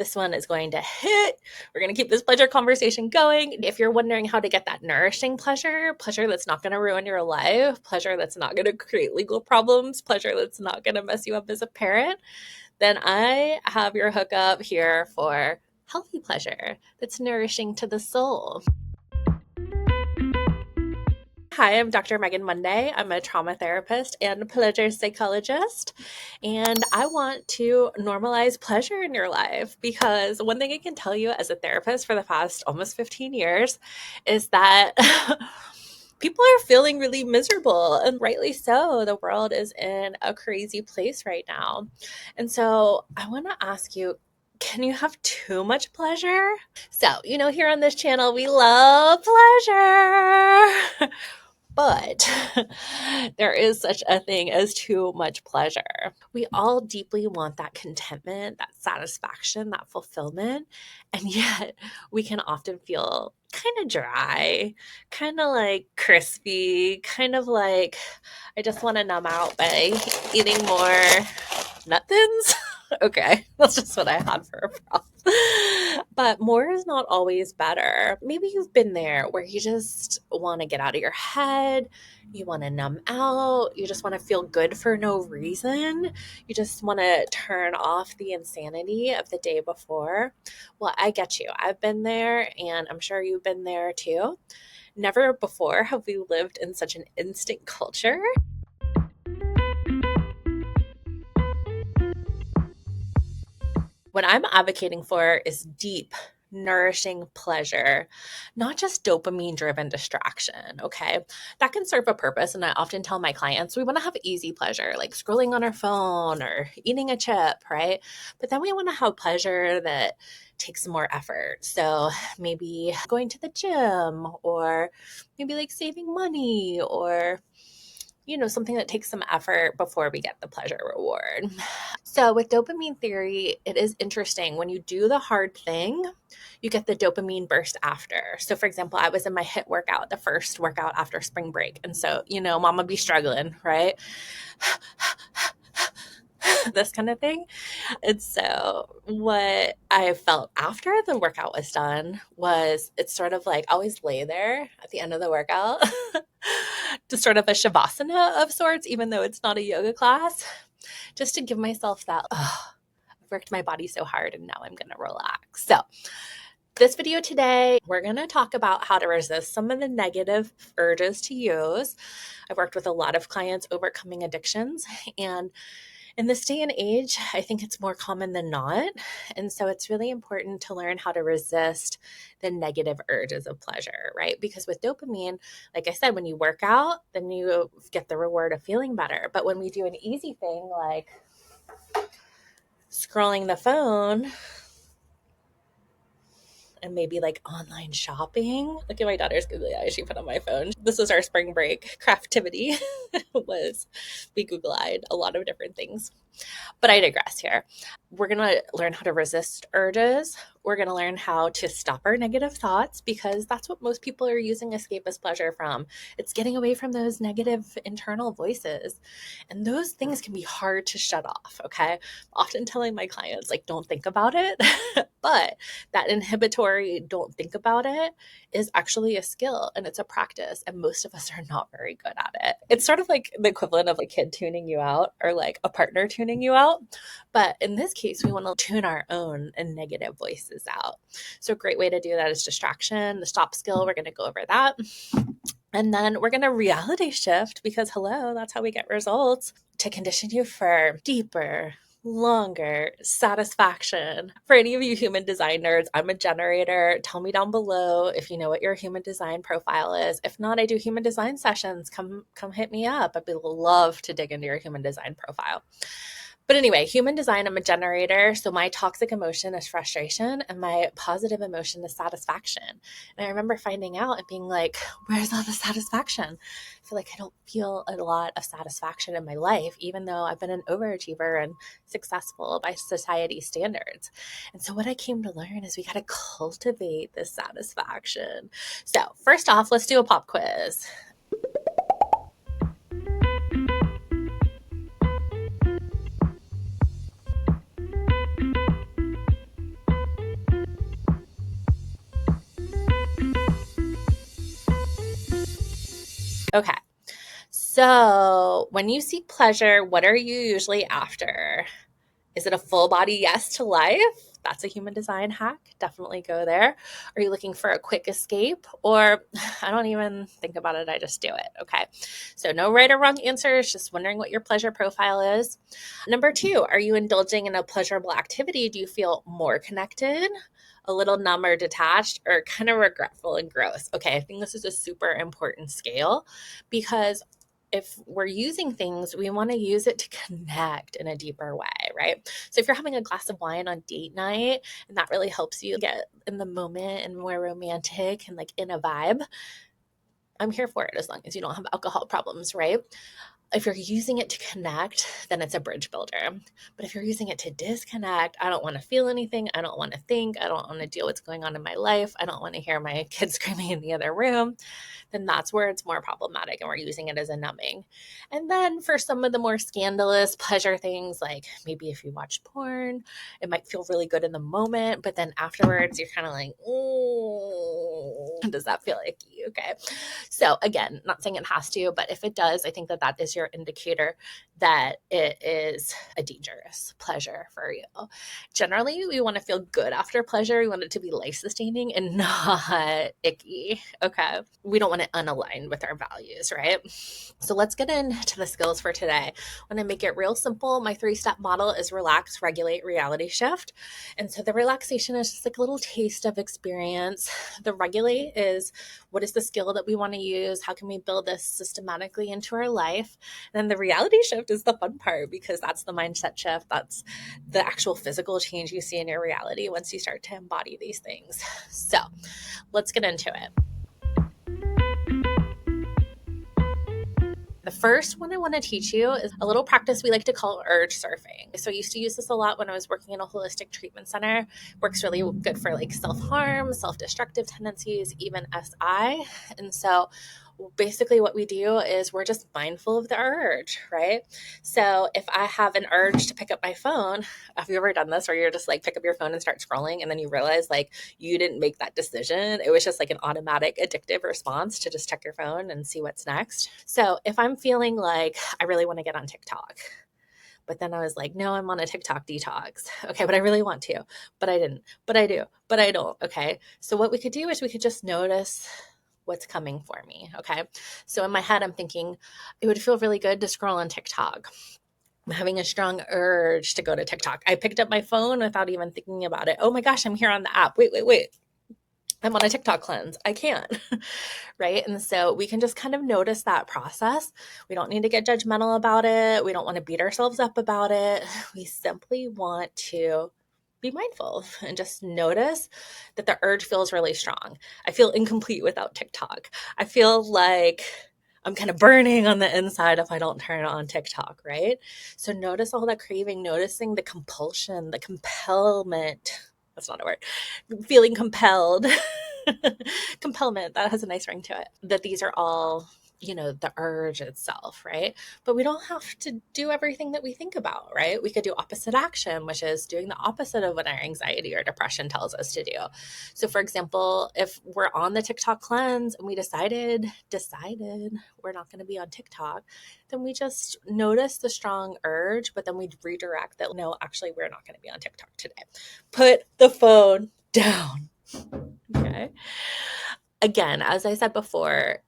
This one is going to hit. We're going to keep this pleasure conversation going. If you're wondering how to get that nourishing pleasure that's not going to ruin your life, pleasure that's not going to create legal problems, pleasure that's not going to mess you up as a parent, then I have your hookup here for healthy pleasure that's nourishing to the soul. Hi, I'm Dr. Megan Monday. I'm a trauma therapist and pleasure psychologist, and I want to normalize pleasure in your life because one thing I can tell you as a therapist for the past almost 15 years is that people are feeling really miserable, and rightly so. The world is in a crazy place right now. And so I want to ask you, can you have too much pleasure? So, here on this channel, we love pleasure. But there is such a thing as too much pleasure. We all deeply want that contentment, that satisfaction, that fulfillment. And yet we can often feel kind of dry, kind of like crispy, kind of like I just want to numb out by eating more nut thins. Okay, that's just what I had for a prop. But more is not always better. Maybe you've been there where you just want to get out of your head, you want to numb out, you just want to feel good for no reason, you just want to turn off the insanity of the day before. Well, I get you. I've been there, and I'm sure you've been there too. Never before have we lived in such an instant culture. What I'm advocating for is deep, nourishing pleasure, not just dopamine driven distraction. Okay. That can serve a purpose. And I often tell my clients we want to have easy pleasure, like scrolling on our phone or eating a chip, right? But then we want to have pleasure that takes more effort. So maybe going to the gym, or maybe like saving money, or something that takes some effort before we get the pleasure reward. So with dopamine theory, it is interesting. When you do the hard thing, you get the dopamine burst after. So for example, I was in my HIIT workout, the first workout after spring break. And so, mama be struggling, right? This kind of thing. And so what I felt after the workout was done was it's sort of like I always lay there at the end of the workout, just sort of a shavasana of sorts, even though it's not a yoga class, just to give myself that, I've worked my body so hard and now I'm going to relax. So this video today, we're going to talk about how to resist some of the negative urges to use. I've worked with a lot of clients overcoming addictions, and in this day and age, I think it's more common than not. And so it's really important to learn how to resist the negative urges of pleasure, right? Because with dopamine, like I said, when you work out, then you get the reward of feeling better. But when we do an easy thing like scrolling the phone, and maybe like online shopping. Look at my daughter's googly eyes she put on my phone. This was our spring break craftivity. We Google-eyed a lot of different things. But I digress here. We're going to learn how to resist urges. We're going to learn how to stop our negative thoughts, because that's what most people are using escapist pleasure from. It's getting away from those negative internal voices. And those things can be hard to shut off, okay? I'm often telling my clients, like, don't think about it. But that inhibitory don't think about it is actually a skill, and it's a practice. And most of us are not very good at it. It's sort of like the equivalent of a kid tuning you out, or like a partner tuning you out. But in this case, we want to tune our own and negative voices out. So a great way to do that is distraction, the stop skill. We're going to go over that. And then we're going to reality shift, because hello, that's how we get results, to condition you for deeper, longer satisfaction. For any of you human design nerds, I'm a generator. Tell me down below if you know what your human design profile is. If not, I do human design sessions. Come hit me up. I'd love to dig into your human design profile. But anyway, human design, I'm a generator. So my toxic emotion is frustration, and my positive emotion is satisfaction. And I remember finding out and being like, where's all the satisfaction? I feel like I don't feel a lot of satisfaction in my life, even though I've been an overachiever and successful by society standards. And so what I came to learn is we got to cultivate this satisfaction. So first off, let's do a pop quiz. Okay. So when you seek pleasure, what are you usually after? Is it a full body yes to life? That's a human design hack. Definitely go there. Are you looking for a quick escape? Or I don't even think about it, I just do it. Okay. So no right or wrong answers, just wondering what your pleasure profile is. Number two, are you indulging in a pleasurable activity? Do you feel more connected, a little numb or detached, or kind of regretful and gross? Okay, I think this is a super important scale because if we're using things, we want to use it to connect in a deeper way, right? So if you're having a glass of wine on date night and that really helps you get in the moment and more romantic and like in a vibe, I'm here for it as long as you don't have alcohol problems, right? If you're using it to connect, then it's a bridge builder. But if you're using it to disconnect, I don't want to feel anything. I don't want to think. I don't want to deal with what's going on in my life. I don't want to hear my kids screaming in the other room. Then that's where it's more problematic and we're using it as a numbing. And then for some of the more scandalous pleasure things, like maybe if you watch porn, it might feel really good in the moment, but then afterwards you're kind of like, oh, does that feel icky? Okay. So again, not saying it has to, but if it does, I think that that is your indicator that it is a dangerous pleasure for you. Generally, we want to feel good after pleasure. We want it to be life sustaining and not icky. Okay. We don't want it unaligned with our values, right? So let's get into the skills for today. When I make it real simple, my 3-step model is relax, regulate, reality shift. And so the relaxation is just like a little taste of experience. The regulate is what is the skill that we want to use? How can we build this systematically into our life? And then the reality shift is the fun part because that's the mindset shift. That's the actual physical change you see in your reality once you start to embody these things. So let's get into it. The first one I want to teach you is a little practice we like to call urge surfing. So I used to use this a lot when I was working in a holistic treatment center. Works really good for like self-harm, self-destructive tendencies, even SI. And so basically what we do is we're just mindful of the urge, right? So if I have an urge to pick up my phone, have you ever done this where you're just like pick up your phone and start scrolling and then you realize like you didn't make that decision? It was just like an automatic addictive response to just check your phone and see what's next. So if I'm feeling like I really want to get on TikTok, but then I was like, no, I'm on a TikTok detox. Okay, but I really want to, but I didn't, but I do, but I don't. Okay. So what we could do is we could just notice what's coming for me. Okay. So in my head, I'm thinking it would feel really good to scroll on TikTok. I'm having a strong urge to go to TikTok. I picked up my phone without even thinking about it. Oh my gosh, I'm here on the app. Wait. I'm on a TikTok cleanse. I can't. Right. And so we can just kind of notice that process. We don't need to get judgmental about it. We don't want to beat ourselves up about it. We simply want to be mindful and just notice that the urge feels really strong. I feel incomplete without TikTok. I feel like I'm kind of burning on the inside if I don't turn on TikTok, right? So notice all that craving, noticing the compulsion, the compellment. That's not a word. Feeling compelled. Compellment, that has a nice ring to it. That these are all, the urge itself, right? But we don't have to do everything that we think about, right? We could do opposite action, which is doing the opposite of what our anxiety or depression tells us to do. So for example, if we're on the TikTok cleanse and we decided we're not going to be on TikTok, then we just notice the strong urge, but then we redirect that, no, actually, we're not going to be on TikTok today. Put the phone down. Okay. Again, as I said before,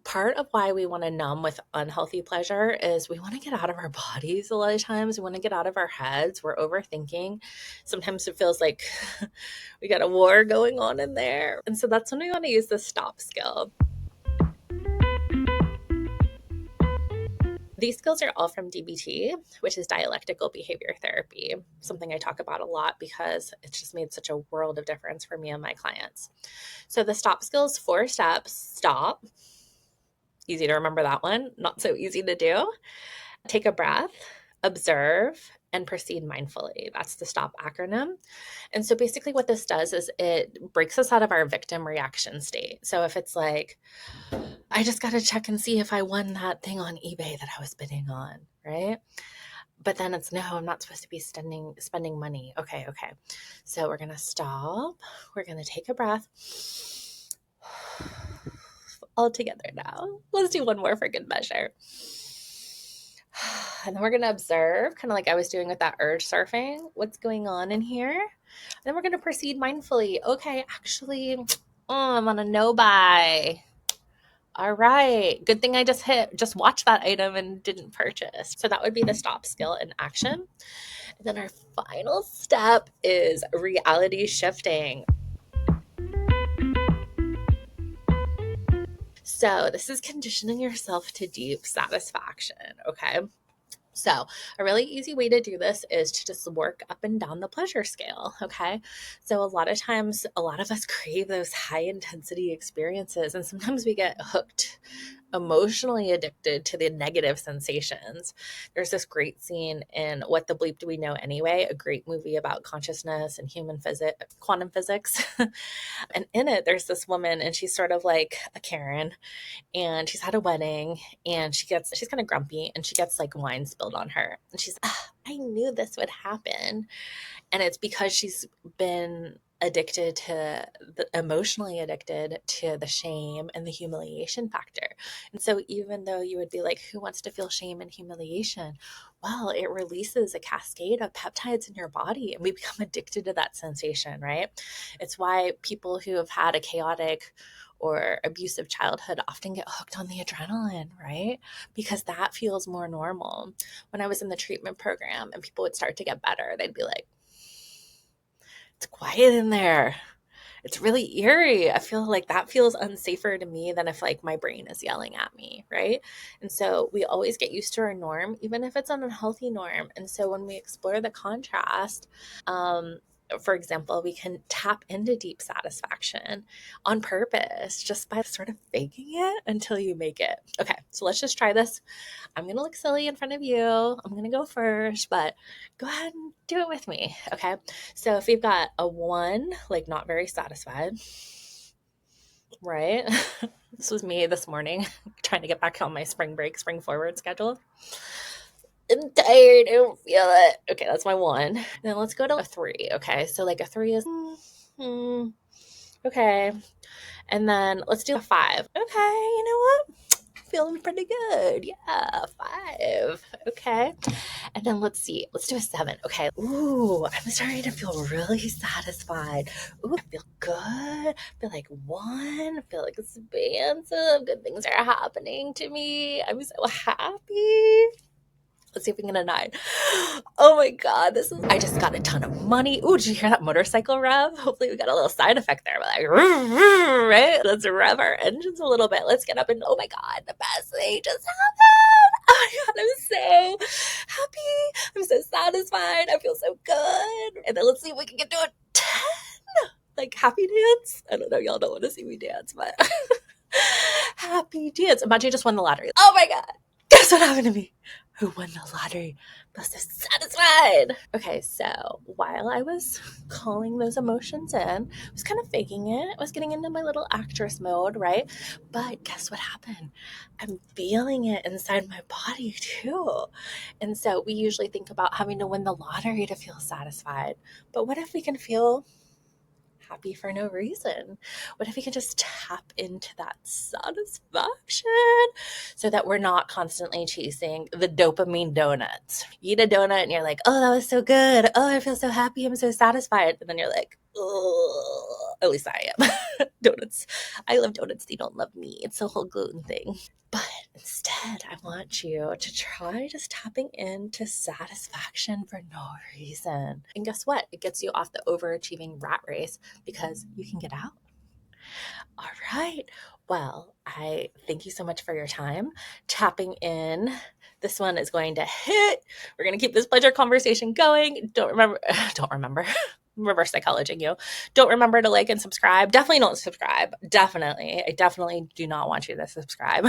part of why we want to numb with unhealthy pleasure is we want to get out of our bodies a lot of times. We want to get out of our heads. We're overthinking. Sometimes it feels like we got a war going on in there. And so that's when we want to use the stop skill. These skills are all from DBT, which is Dialectical Behavior Therapy, something I talk about a lot because it's just made such a world of difference for me and my clients. So the stop skills, 4 steps. Stop. Easy to remember that one. Not so easy to do. Take a breath, observe, and proceed mindfully. That's the STOP acronym. And so basically what this does is it breaks us out of our victim reaction state. So if it's like, I just got to check and see if I won that thing on eBay that I was bidding on, right? But then it's, no, I'm not supposed to be spending money. Okay. So we're going to stop. We're going to take a breath. all together now. Let's do one more for good measure. And then we're going to observe, kind of like I was doing with that urge surfing, what's going on in here. And then we're going to proceed mindfully. Okay, actually, I'm on a no buy. All right. Good thing I just watched that item and didn't purchase. So that would be the stop skill in action. And then our final step is reality shifting. So this is conditioning yourself to deep satisfaction. Okay. So, a really easy way to do this is to just work up and down the pleasure scale. Okay. So, a lot of times, a lot of us crave those high intensity experiences, and sometimes we get hooked, emotionally addicted to the negative sensations. There's this great scene in What the Bleep Do We Know Anyway, a great movie about consciousness and human physics, quantum physics. And in it, there's this woman, and she's sort of like a Karen, and she's had a wedding, and she's kind of grumpy, and she gets like wine spilled on her, and she's, I knew this would happen. And it's because she's been emotionally addicted to the shame and the humiliation factor. And so even though you would be like, who wants to feel shame and humiliation? Well, it releases a cascade of peptides in your body, and we become addicted to that sensation, right? It's why people who have had a chaotic or abusive childhood often get hooked on the adrenaline, right? Because that feels more normal. When I was in the treatment program and people would start to get better, they'd be like, it's quiet in there. It's really eerie. I feel like that feels unsafer to me than if like my brain is yelling at me, right? And so we always get used to our norm, even if it's an unhealthy norm. And so when we explore the contrast, for example, we can tap into deep satisfaction on purpose just by sort of faking it until you make it. Okay, so let's just try this. I'm going to look silly in front of you. I'm going to go first, but go ahead and do it with me. Okay. So if you've got a 1, like not very satisfied, right? This was me this morning trying to get back on my spring forward schedule. I'm tired. I don't feel it. Okay, that's my 1. And then let's go to a 3. Okay. So like a 3 is, okay. And then let's do a 5. Okay. You know what? Feeling pretty good. Yeah, 5. Okay. And then let's see. Let's do a 7. Okay. Ooh, I'm starting to feel really satisfied. Ooh, I feel good. I feel like 1. I feel like expansive. Good things are happening to me. I'm so happy. Let's see if we can get a 9. Oh my God, I just got a ton of money. Ooh, did you hear that motorcycle rev? Hopefully we got a little side effect there. We're like, right? Let's rev our engines a little bit. Let's get up and, oh my God, the best thing just happened. Oh my God, I'm so happy. I'm so satisfied. I feel so good. And then let's see if we can get to a 10. Like happy dance. I don't know. Y'all don't want to see me dance, but happy dance. Imagine you just won the lottery. Oh my God. Guess what happened to me? Who won the lottery? I was so satisfied. Okay, so while I was calling those emotions in, I was kind of faking it. I was getting into my little actress mode, right? But guess what happened? I'm feeling it inside my body too. And so we usually think about having to win the lottery to feel satisfied. But what if we can feel happy for no reason? What if we can just tap into that satisfaction so that we're not constantly chasing the dopamine donuts? You eat a donut and you're like, oh, that was so good. Oh, I feel so happy. I'm so satisfied. And then you're like, oh, at least I am. Donuts. I love donuts. They don't love me. It's a whole gluten thing. But instead, I want you to try just tapping into satisfaction for no reason. And guess what? It gets you off the overachieving rat race because you can get out. All right. Well, I thank you so much for your time tapping in. This one is going to hit. We're going to keep this pleasure conversation going. Don't remember. Reverse psychologing you. Don't remember to like and subscribe. Definitely don't subscribe. I definitely do not want you to subscribe.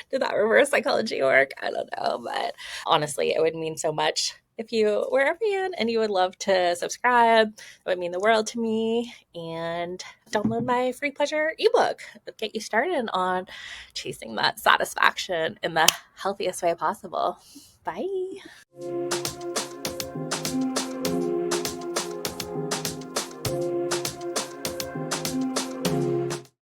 Did that reverse psychology work? I don't know, but honestly, it would mean so much if you were ever in and you would love to subscribe. It would mean the world to me. And download my free pleasure ebook. It'll get you started on chasing that satisfaction in the healthiest way possible. Bye.